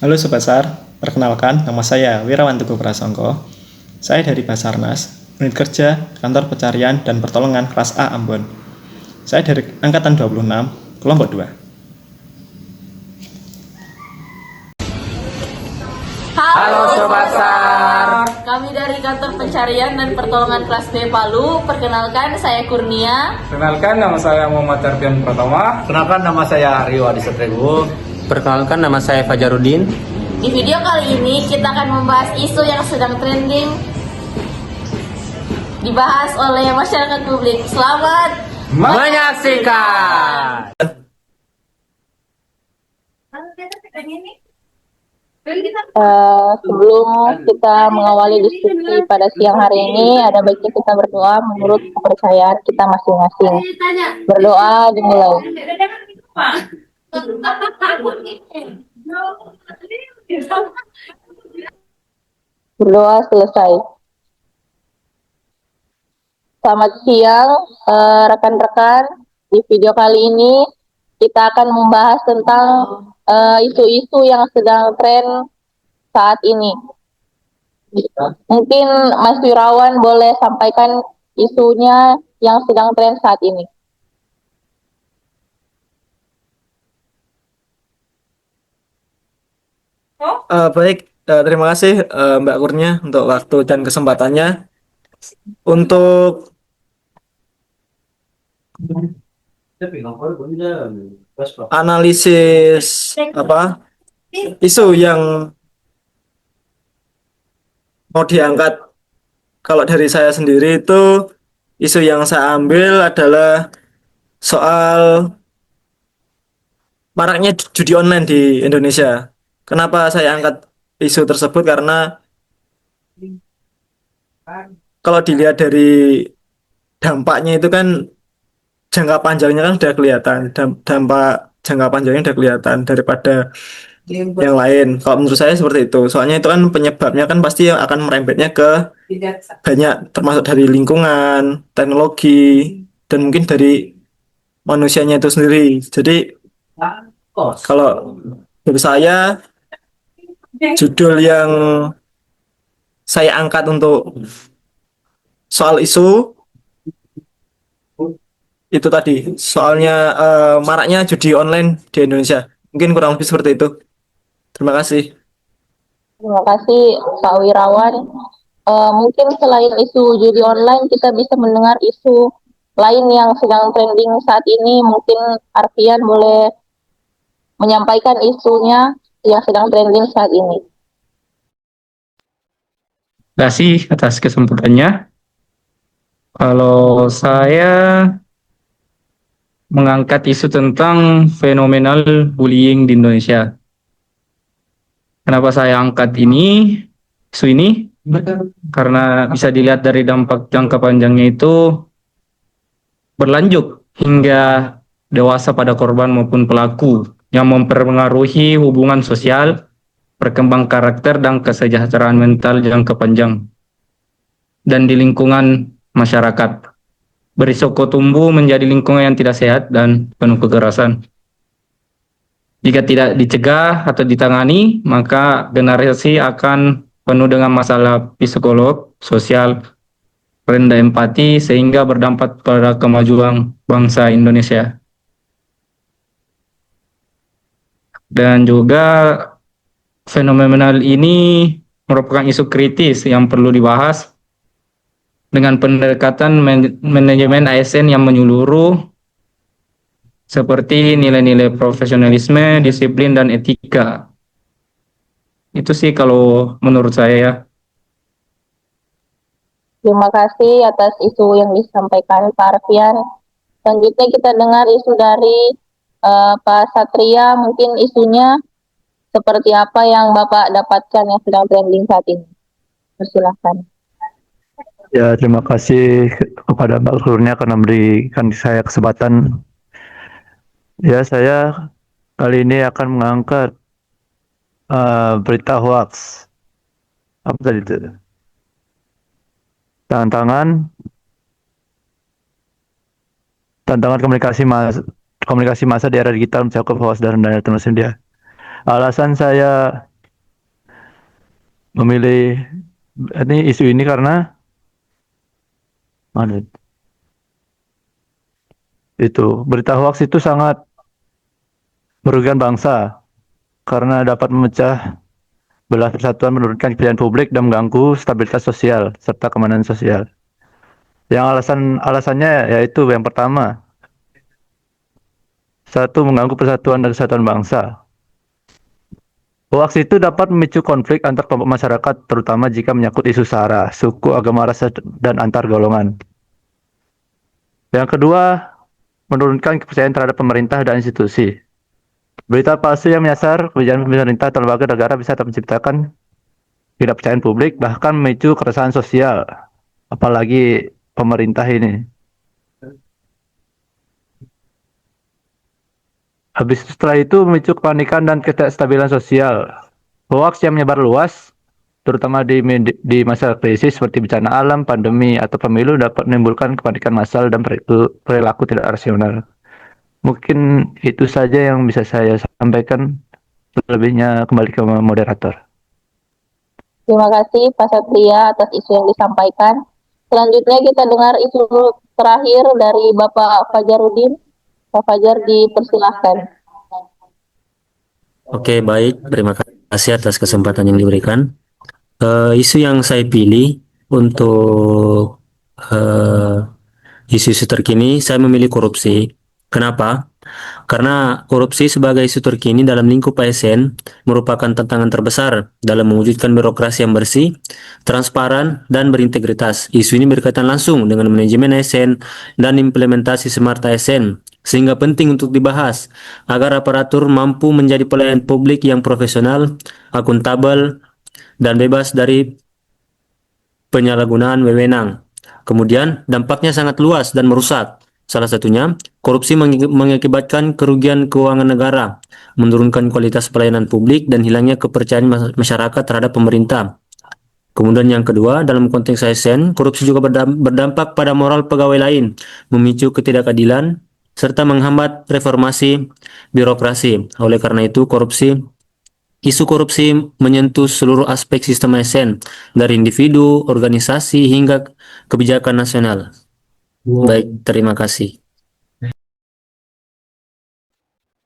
Halo Subasar, perkenalkan nama saya Wirawan Teguh Prasongko. Saya dari Basarnas, unit kerja Kantor Pencarian dan Pertolongan kelas A Ambon. Saya dari angkatan 26, kelompok 2. Halo Halo Sobat SAR. kami dari Kantor Pencarian dan Pertolongan kelas B Palu. Perkenalkan, saya Kurnia. Kenalkan nama saya Muhammad Arfian Pratama. Kenalkan nama saya Rio Adisatrego. Perkenalkan nama saya Fajarudin. Di video kali ini kita akan membahas isu yang sedang trending dibahas oleh masyarakat publik. Selamat Menyaksikan. Sebelum kita mengawali diskusi pada siang hari ini, ada baiknya kita berdoa menurut kepercayaan kita masing-masing. Berdoa dimulai. Berdoa selesai. Selamat siang, rekan-rekan. Di video kali ini kita akan membahas tentang isu-isu yang sedang tren saat ini. Mungkin Mas Wirawan boleh sampaikan isunya yang sedang tren saat ini. Terima kasih Mbak Kurnia untuk waktu dan kesempatannya. Untuk analisis isu yang mau diangkat, kalau dari saya sendiri itu isu yang saya ambil adalah soal maraknya judi online di Indonesia. Kenapa saya angkat isu tersebut? Karena kalau dilihat dari dampaknya itu kan jangka panjangnya kan sudah kelihatan, dampak jangka panjangnya sudah kelihatan daripada yang lain. Kalau menurut saya seperti itu. Soalnya itu kan penyebabnya kan pasti akan merembetnya ke banyak, termasuk dari lingkungan, teknologi, dan mungkin dari manusianya itu sendiri. Jadi kalau dari saya, judul yang saya angkat untuk soal isu itu tadi, soalnya maraknya judi online di Indonesia. Mungkin kurang lebih seperti itu. Terima kasih. Terima kasih Pak Wirawan. Mungkin selain isu judi online, kita bisa mendengar isu lain yang sedang trending saat ini. Mungkin Arfian boleh menyampaikan isunya yang sedang trending saat ini. Terima kasih atas kesempatannya. Kalau saya mengangkat isu tentang fenomenal bullying di Indonesia. Kenapa saya angkat isu ini? Karena bisa dilihat dari dampak jangka panjangnya itu berlanjut hingga dewasa pada korban maupun pelaku yang mempengaruhi hubungan sosial, perkembangan karakter dan kesejahteraan mental jangka panjang dan di lingkungan masyarakat. Berisiko tumbuh menjadi lingkungan yang tidak sehat dan penuh kekerasan. Jika tidak dicegah atau ditangani, maka generasi akan penuh dengan masalah psikolog, sosial, rendah empati, sehingga berdampak pada kemajuan bangsa Indonesia. Dan juga fenomenal ini merupakan isu kritis yang perlu dibahas dengan pendekatan manajemen ASN yang menyeluruh seperti nilai-nilai profesionalisme, disiplin, dan etika. Itu sih kalau menurut saya ya. Terima kasih atas isu yang disampaikan Pak Arfian. Selanjutnya kita dengar isu dari Pak Satria. Mungkin isunya seperti apa yang Bapak dapatkan yang sedang trending saat ini. Persilahkan. Ya, terima kasih kepada Mbak Kurnia karena memberikan saya kesempatan. Ya, saya kali ini akan mengangkat berita hoax. Apa tadi itu? Tantangan komunikasi massa di era digital mencakup hoax dan daya tersedia. Alasan saya memilih ini isu ini karena mana itu berita hoax itu sangat merugikan bangsa karena dapat memecah belah persatuan, menurunkan kepercayaan publik dan mengganggu stabilitas sosial serta keamanan sosial. Yang alasannya yaitu yang pertama, satu mengganggu persatuan dan kesatuan bangsa. Hoax itu dapat memicu konflik antar kelompok masyarakat, terutama jika menyangkut isu SARA, suku, agama, ras, dan antar golongan. Yang kedua, menurunkan kepercayaan terhadap pemerintah dan institusi. Berita palsu yang menyasar kebijakan pemerintah atau lembaga negara bisa menciptakan ketidakpercayaan publik, bahkan memicu keresahan sosial, apalagi pemerintah ini. Setelah itu memicu kepanikan dan ketidakstabilan sosial. Hoax yang menyebar luas, terutama di masa krisis seperti bencana alam, pandemi, atau pemilu dapat menimbulkan kepanikan massal dan perilaku tidak rasional. Mungkin itu saja yang bisa saya sampaikan. Selebihnya kembali ke moderator. Terima kasih Pak Satria atas isu yang disampaikan. Selanjutnya kita dengar isu terakhir dari Bapak Fajarudin. Pak Fajar dipersilahkan. Oke, baik. Terima kasih atas kesempatan yang diberikan. Isu yang saya pilih untuk isu-isu terkini, saya memilih korupsi. Kenapa? Karena korupsi sebagai isu terkini dalam lingkup ASN merupakan tantangan terbesar dalam mewujudkan birokrasi yang bersih, transparan, dan berintegritas. Isu ini berkaitan langsung dengan manajemen ASN dan implementasi Smart ASN, sehingga penting untuk dibahas agar aparatur mampu menjadi pelayan publik yang profesional, akuntabel, dan bebas dari penyalahgunaan wewenang. Kemudian, dampaknya sangat luas dan merusak. Salah satunya, korupsi mengakibatkan kerugian keuangan negara, menurunkan kualitas pelayanan publik, dan hilangnya kepercayaan masyarakat terhadap pemerintah. Kemudian yang kedua, dalam konteks ASN, korupsi juga berdampak pada moral pegawai lain, memicu ketidakadilan, serta menghambat reformasi birokrasi. Oleh karena itu, isu korupsi menyentuh seluruh aspek sistem ASN, dari individu, organisasi, hingga kebijakan nasional. Baik, terima kasih.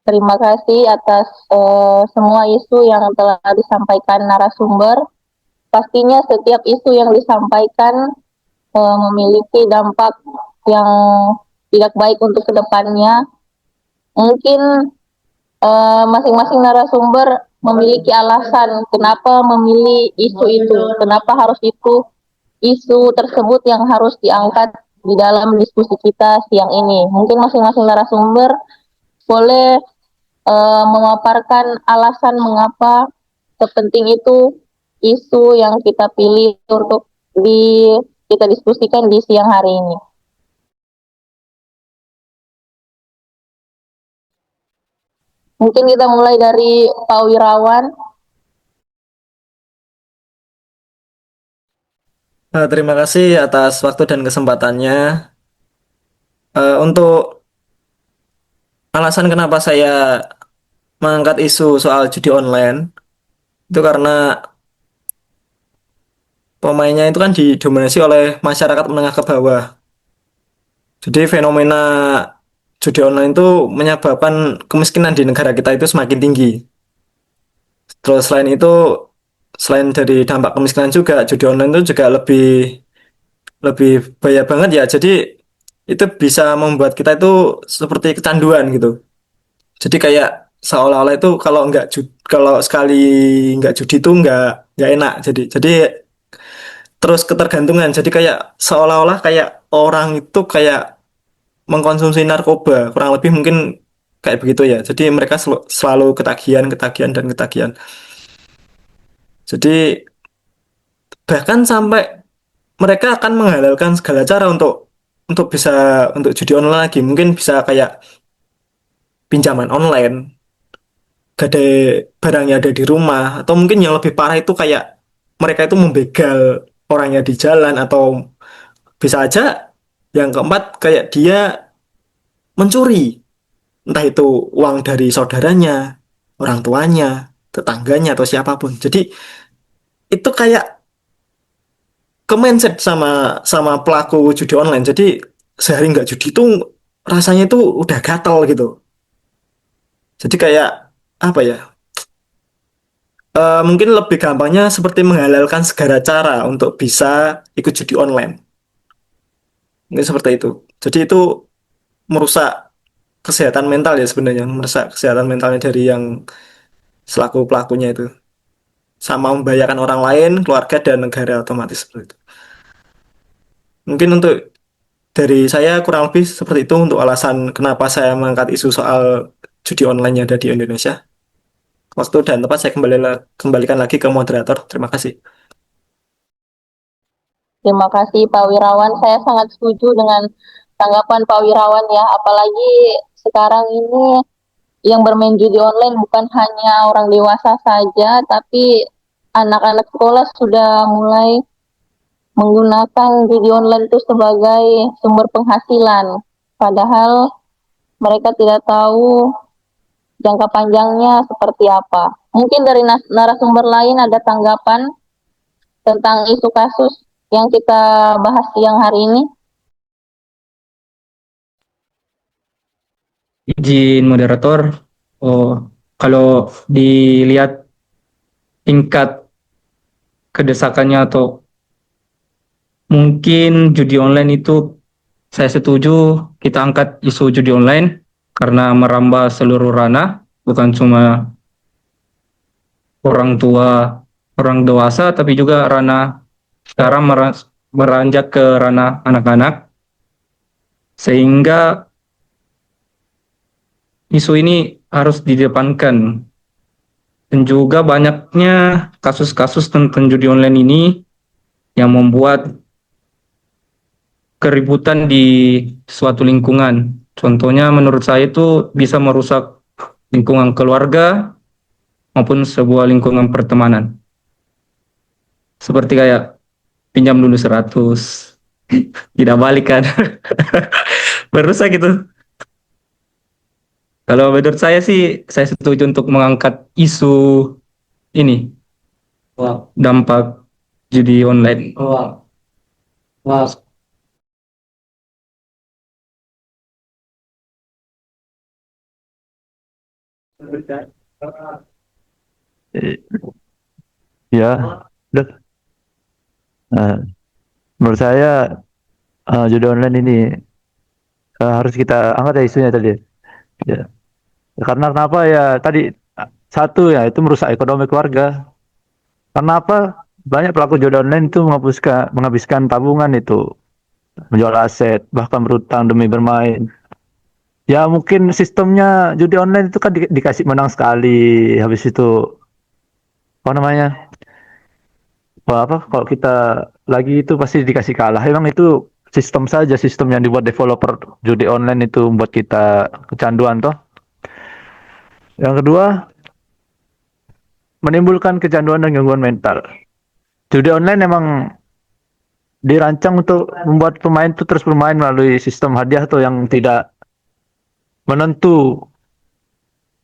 Terima kasih atas semua isu yang telah disampaikan narasumber. Pastinya setiap isu yang disampaikan memiliki dampak yang tidak baik untuk kedepannya. Mungkin masing-masing narasumber memiliki alasan kenapa memilih isu itu, kenapa harus itu isu tersebut yang harus diangkat di dalam diskusi kita siang ini. Mungkin masing-masing narasumber boleh memaparkan alasan mengapa sepenting itu isu yang kita pilih untuk kita diskusikan di siang hari ini. Mungkin kita mulai dari Pak Wirawan. Terima kasih atas waktu dan kesempatannya. Untuk alasan kenapa saya mengangkat isu soal judi online, itu karena pemainnya itu kan didominasi oleh masyarakat menengah ke bawah. Jadi fenomena judi online itu menyebabkan kemiskinan di negara kita itu semakin tinggi. Terus selain dari dampak kemiskinan juga, judi online itu juga lebih lebih bahaya banget ya. Jadi itu bisa membuat kita itu seperti kecanduan gitu. Jadi kayak seolah-olah itu kalau sekali nggak judi itu nggak enak. Jadi terus ketergantungan. Jadi kayak seolah-olah kayak orang itu kayak mengkonsumsi narkoba, kurang lebih mungkin kayak begitu ya. Jadi mereka selalu ketagihan, ketagihan dan ketagihan. Jadi bahkan sampai mereka akan menghalalkan segala cara untuk judi online lagi. Mungkin bisa kayak pinjaman online, gadai barangnya ada di rumah, atau mungkin yang lebih parah itu kayak mereka itu membegal orangnya di jalan, atau bisa aja yang keempat kayak dia mencuri, entah itu uang dari saudaranya, orang tuanya, tetangganya, atau siapapun. Jadi itu kayak ke mindset sama sama pelaku judi online. Jadi sehari nggak judi itu rasanya itu udah gatel gitu. Jadi kayak apa ya? Mungkin lebih gampangnya seperti menghalalkan segala cara untuk bisa ikut judi online. Mungkin seperti itu. Jadi itu merusak kesehatan mental ya sebenarnya, merusak kesehatan mentalnya dari yang selaku pelakunya itu. Sama membahayakan orang lain, keluarga dan negara otomatis seperti itu. Mungkin untuk dari saya kurang lebih seperti itu untuk alasan kenapa saya mengangkat isu soal judi online yang ada di Indonesia. Waktu dan tempat saya kembalikan lagi ke moderator. Terima kasih. Terima kasih Pak Wirawan. Saya sangat setuju dengan tanggapan Pak Wirawan ya. Apalagi sekarang ini yang bermain judi online bukan hanya orang dewasa saja, tapi anak-anak sekolah sudah mulai menggunakan judi online itu sebagai sumber penghasilan. Padahal mereka tidak tahu jangka panjangnya seperti apa. Mungkin dari narasumber lain ada tanggapan tentang isu kasus yang kita bahas siang hari ini. Izin moderator, kalau dilihat tingkat kedesakannya atau mungkin judi online itu saya setuju kita angkat isu judi online karena merambah seluruh ranah, bukan cuma orang tua, orang dewasa, tapi juga ranah sekarang meranjak ke ranah anak-anak, sehingga isu ini harus didepankan. Dan juga banyaknya kasus-kasus tentang judi online ini yang membuat keributan di suatu lingkungan. Contohnya menurut saya itu bisa merusak lingkungan keluarga maupun sebuah lingkungan pertemanan. Seperti kayak pinjam dulu 100, tidak balik kan. Merusak gitu. Kalau menurut saya sih, saya setuju untuk mengangkat isu ini, dampak judi online. Eh, Ya, udah. Nah, menurut saya judi online ini harus kita angkat ya isunya tadi. Ya. Karena kenapa ya tadi satu ya itu merusak ekonomi keluarga. Karena apa? Banyak pelaku judi online itu menghabiskan tabungan itu, menjual aset, bahkan berutang demi bermain. Ya mungkin sistemnya judi online itu kan dikasih menang sekali, habis itu apa namanya? Kalau kita lagi itu pasti dikasih kalah. Emang itu sistem saja, sistem yang dibuat developer judi online itu membuat kita kecanduan toh. Yang kedua, menimbulkan kecanduan dan gangguan mental. Judi online emang dirancang untuk membuat pemain itu terus bermain melalui sistem hadiah tuh yang tidak menentu,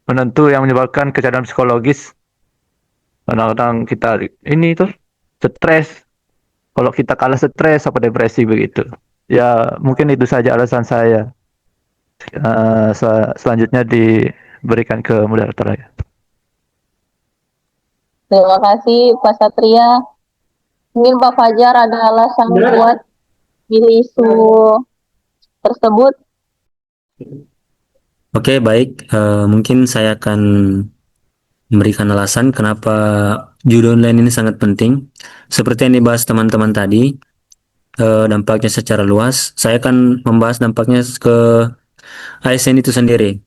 menentu yang menyebabkan kecanduan psikologis. Kadang-kadang kita ini tuh stres. Kalau kita kalah stres apa depresi begitu. Ya mungkin itu saja alasan saya. Selanjutnya diberikan ke moderator ya. Terima kasih Pak Satria. Mungkin Pak Fajar ada alasan buat pilih isu tersebut. Oke, baik. Mungkin saya akan memberikan alasan kenapa judi online ini sangat penting. Seperti yang dibahas teman-teman tadi, dampaknya secara luas. Saya akan membahas dampaknya ke ASN itu sendiri.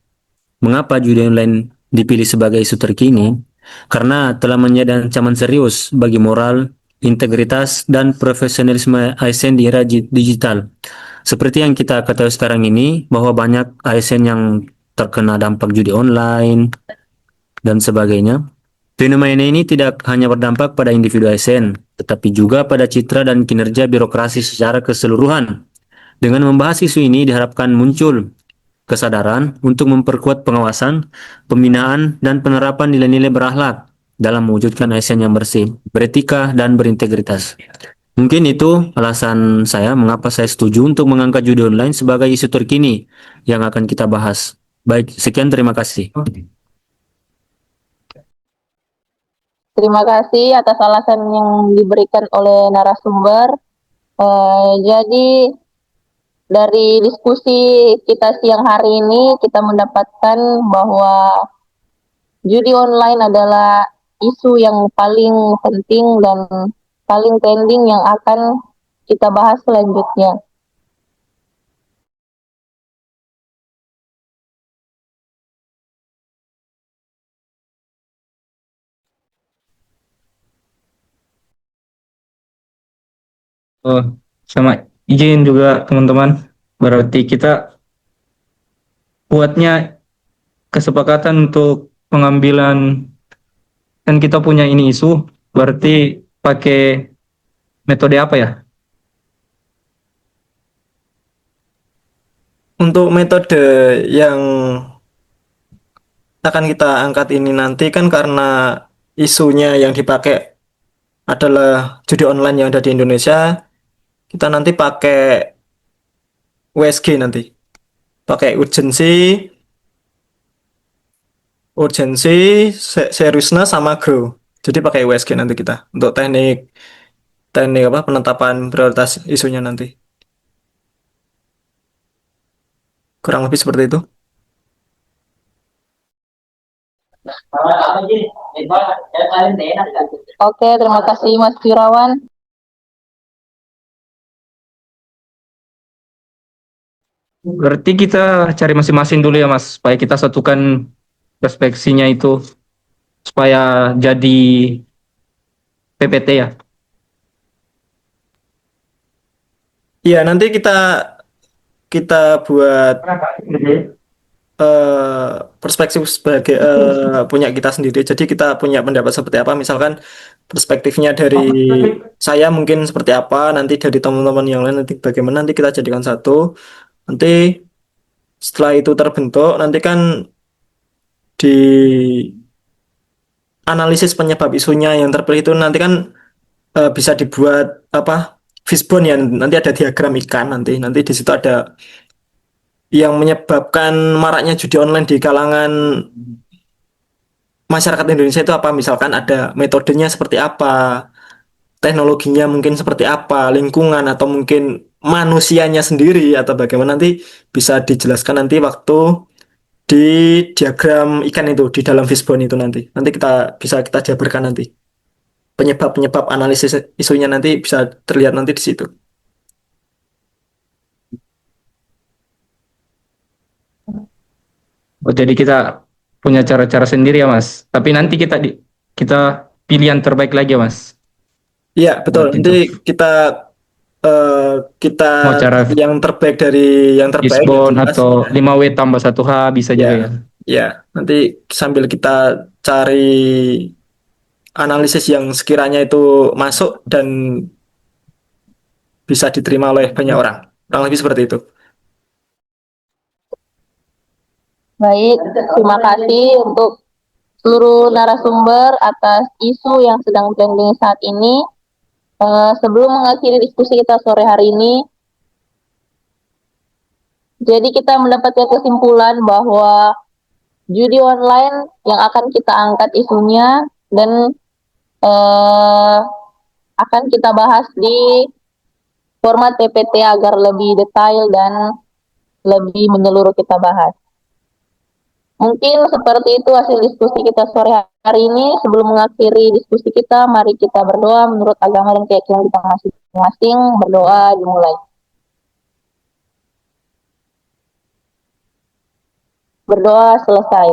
Mengapa judi online dipilih sebagai isu terkini? Karena telah menjadi ancaman serius bagi moral, integritas, dan profesionalisme ASN di era digital. Seperti yang kita ketahui sekarang ini, bahwa banyak ASN yang terkena dampak judi online, dan sebagainya. Fenomena ini tidak hanya berdampak pada individu ASN, tetapi juga pada citra dan kinerja birokrasi secara keseluruhan. Dengan membahas isu ini diharapkan muncul kesadaran untuk memperkuat pengawasan, pembinaan, dan penerapan nilai-nilai berakhlak dalam mewujudkan ASN yang bersih, beretika, dan berintegritas. Mungkin itu alasan saya mengapa saya setuju untuk mengangkat judi online sebagai isu terkini yang akan kita bahas. Baik, sekian terima kasih. Terima kasih atas alasan yang diberikan oleh narasumber. Jadi dari diskusi kita siang hari ini kita mendapatkan bahwa judi online adalah isu yang paling penting dan paling trending yang akan kita bahas selanjutnya. Oh, sama izin juga teman-teman. Berarti kita buatnya kesepakatan untuk pengambilan, kan kita punya ini isu, berarti pakai metode apa ya? Untuk metode yang akan kita angkat ini nanti kan karena isunya yang dipakai adalah judi online yang ada di Indonesia, kita nanti pakai USG nanti. Pakai urgensi, seriousness sama grow. Jadi pakai USG nanti kita untuk teknik teknik apa penetapan prioritas isunya nanti. Kurang lebih seperti itu. Oke, terima kasih Mas Firawan. Berarti kita cari masing-masing dulu ya Mas, supaya kita satukan perspektifnya itu, supaya jadi PPT ya. Iya, nanti kita buat perspektif sebagai punya kita sendiri. Jadi kita punya pendapat seperti apa. Misalkan perspektifnya dari saya mungkin seperti apa, nanti dari teman-teman yang lain nanti bagaimana, nanti kita jadikan satu. Nanti setelah itu terbentuk, nanti kan di analisis penyebab isunya yang terpilih itu nanti kan bisa dibuat apa fishbone ya, nanti ada diagram ikan, nanti di situ ada yang menyebabkan maraknya judi online di kalangan masyarakat Indonesia itu apa, misalkan ada metodenya seperti apa, teknologinya mungkin seperti apa, lingkungan atau mungkin manusianya sendiri atau bagaimana, nanti bisa dijelaskan nanti waktu di diagram ikan itu di dalam fishbone itu, nanti kita jabarkan nanti penyebab analisis isunya, nanti bisa terlihat nanti di situ. Oh, jadi kita punya cara-cara sendiri ya Mas. Tapi nanti kita pilih yang terbaik lagi ya Mas. Iya, betul. Buat Nanti itu. kita Mau cara yang terbaik dari yang terbaik yang Lisbon jelas. atau 5W tambah 1H bisa Ya, juga ya. ya. Nanti sambil kita cari analisis yang sekiranya itu masuk dan bisa diterima oleh banyak orang. Kurang lebih seperti itu. Baik, terima kasih untuk seluruh narasumber atas isu yang sedang trending saat ini. Sebelum mengakhiri diskusi kita sore hari ini, jadi kita mendapatkan kesimpulan bahwa judi online yang akan kita angkat isunya dan akan kita bahas di format PPT agar lebih detail dan lebih menyeluruh kita bahas. Mungkin seperti itu hasil diskusi kita sore hari ini. Sebelum mengakhiri diskusi kita, mari kita berdoa menurut agama dan keyakinan kita masing-masing. Berdoa dimulai. Berdoa selesai.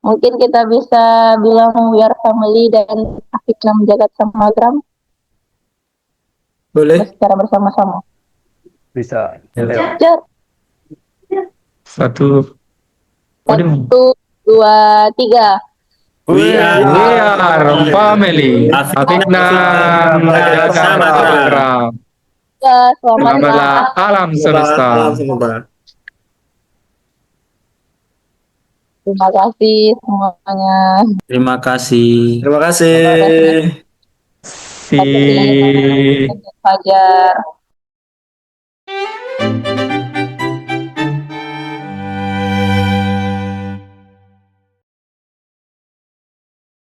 Mungkin kita bisa bilang we are family dan afikna menjaga samagram Boleh? secara bersama-sama. Bisa. Jar. Satu. Waduh. 1, 2, 3. We are We are family. Afikna menjaga Sama-sama. program. Ya, selamat Selamatlah alam semesta. Salam semesta. Terima kasih semuanya. Terima kasih. Terima kasih. Terima kasih Si Fajar.